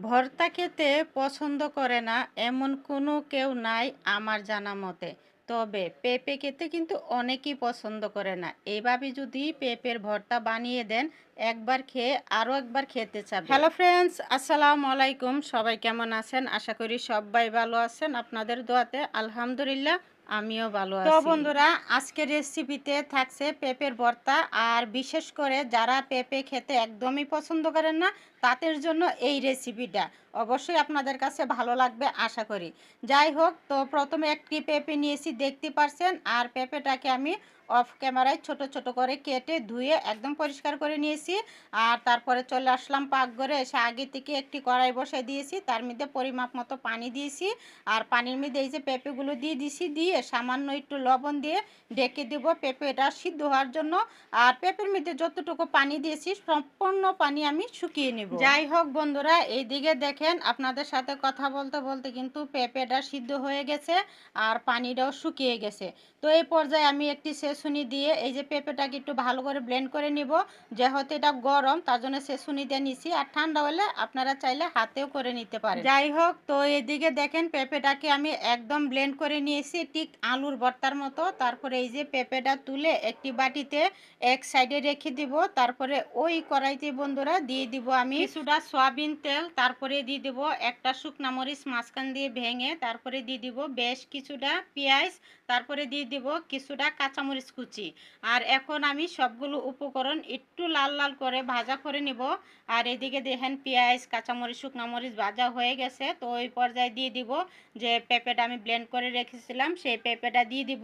ভর্তা খেতে পছন্দ করে না এমন কোনো কেউ নাই আমার জানা মতে। তবে পেঁপে খেতে কিন্তু অনেকেই পছন্দ করে না। এইভাবে যদি পেঁপের ভর্তা বানিয়ে দেন, একবার খেয়ে আরও একবার খেতে চাবে। হ্যালো ফ্রেন্ডস, আসসালামু আলাইকুম। সবাই কেমন আছেন? আশা করি সবাই ভালো আছেন। আপনাদের দোয়াতে আলহামদুলিল্লাহ আমিও ভালো আছি। তো বন্ধুরা, আজকের রেসিপিতে থাকছে পেঁপের ভর্তা। আর বিশেষ করে যারা পেঁপে খেতে একদমই পছন্দ করেন না, তাদের জন্য এই রেসিপিটা অবশ্যই আপনাদের কাছে ভালো লাগবে আশা করি। যাই হোক, তো প্রথমে একটি পেঁপে নিয়েছি, দেখতে পারছেন। আর পেঁপেটাকে আমি অফ ক্যামেরায় ছোট ছোট করে কেটে ধুয়ে একদম পরিষ্কার করে নিয়েছি। আর তারপরে চলে আসলাম পাকঘরে। এসে আগে থেকে একটি কড়াই বসাই দিয়েছি, তার মধ্যে পরিমাপ মতো পানি দিয়েছি। আর পানির মধ্যে এই যে পেঁপেগুলো দিয়ে দিছি, দিয়ে সামান্য একটু লবণ দিয়ে ঢেকে দেব পেঁপেটা সিদ্ধ হওয়ার জন্য। আর পেঁপের মধ্যে যতটুকু পানি দিয়েছি সম্পূর্ণ পানি আমি শুকিয়ে নেব। যাই হোক বন্ধুরা, এইদিকে দেখেন, আপনাদের সাথে কথা বলতে বলতে কিন্তু পেঁপেটা সিদ্ধ হয়ে গেছে আর পানিটাও শুকিয়ে গেছে। তো এই পর্যায়ে আমি একটি ছেঁচুনি দিয়ে এই যে পেঁপেটাকে একটু ভালো করে ব্লেন্ড করে নিব। যেহেতু এটা গরম, তার জন্য ছেঁচুনি দিয়ে নিছি। আর ঠান্ডা হলে আপনারা চাইলে হাতেও করে নিতে পারেন। যাই হোক, তো এদিকে দেখেন পেঁপেটাকে আমি একদম ব্লেন্ড করে নিয়েছি ঠিক আলুর ভর্তার মতো। তারপরে এই যে পেঁপেটা তুলে একটি বাটিতে এক সাইডে রেখে দিব। তারপরে ওই কড়াইতে বন্ধুরা দিয়ে দিব আমি কিছুটা সয়াবিন তেল। তারপরে দিয়ে দিব একটা শুকনা মরিচ মাঝখান দিয়ে ভেঙে। তারপরে দিয়ে দিব বেশ কিছুটা পেঁয়াজ। তারপরে দিয়ে দিব কিছুটা কাঁচামরিচ কুচি। আর এখন আমি সবগুলো উপকরণ একটু লাল লাল করে ভাজা করে নিব। আর এদিকে দেখেন পেঁয়াজ কাঁচামরিচ শুকনা মরিচ ভাজা হয়ে গেছে। তো ওই পর্যায়ে দিয়ে দিব যে পেঁপেটা আমি ব্লেন্ড করে রেখেছিলাম, সেই পেঁপেটা দিয়ে দিব।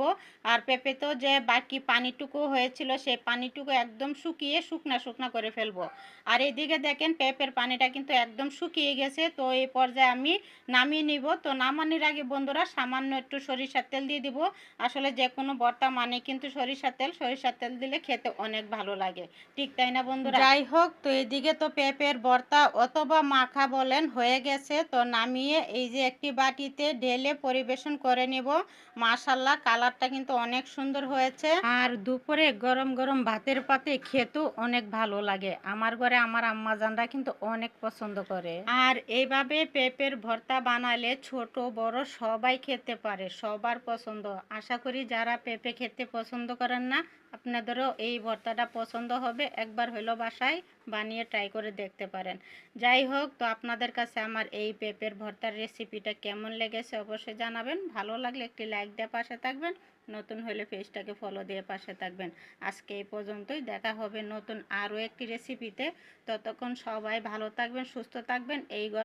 আর পেঁপে তো যে বাকি পানিটুকু হয়েছিল, সেই পানিটুকু একদম শুকিয়ে শুকনা শুকনা করে ফেলবো। আর এদিকে দেখেন পেঁপের পানিটা কিন্তু একদম শুকিয়ে গেছে। তো এই পর্যায়ে আমি নামিয়ে নিব। তো নামানোর আগে বন্ধুরা সামান্য একটু সরিষার তেল দিয়ে দিব। আসলে যে কোনো ভর্তা মানে কিন্তু সরিষার তেল দিলে খেতে অনেক ভালো লাগে, ঠিক তাই না বন্ধুরা? যাই হোক, তো এদিকে তো পেঁপের ভর্তা অথবা মাখা বলেন হয়ে গেছে। তো নামিয়ে এই যে একটি বাটিতে ঢেলে পরিবেশন করে নেব। মাশাল্লাহ, কালারটা কিন্তু অনেক সুন্দর হয়েছে। আর দুপুরে গরম গরম ভাতের পাতে খেতেও অনেক ভালো লাগে। আমার ঘরে আমার আম্মাজানরা কিন্তু অনেক পছন্দ করে। আর এইভাবে পেঁপের ভর্তা বানালে ছোট বড় সবাই খেতে পারে, সবার পছন্দ। আশা করি যারা পেঁপে খেতে পছন্দ করেন না, আপনাদেরও এই ভর্তাটা পছন্দ হবে। একবার হইলো বাসায় বানিয়ে ট্রাই করে দেখতে পারেন। যাই হোক, তো আপনাদের কাছে আমার এই পেঁপের ভর্তার রেসিপিটা কেমন লেগেছে অবশ্যই জানাবেন। ভালো লাগলে একটি লাইক দিয়ে পাশে থাকবেন। নতুন হলে পেজটাকে ফলো দিয়ে পাশে থাকবেন। আজকে এই পর্যন্তই, দেখা হবে নতুন আরও একটি রেসিপিতে। ততক্ষণ সবাই ভালো থাকবেন, সুস্থ থাকবেন। এই